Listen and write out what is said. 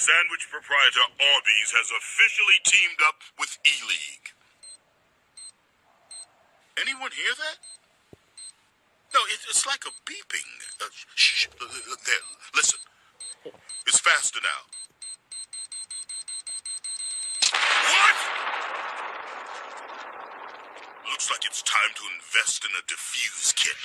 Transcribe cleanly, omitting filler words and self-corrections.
Sandwich proprietor Arby's has officially teamed up with E-League. Anyone hear that? No, it's like a beeping. Shh, there, listen. It's faster now. What? Looks like it's time to invest in a defuse kit.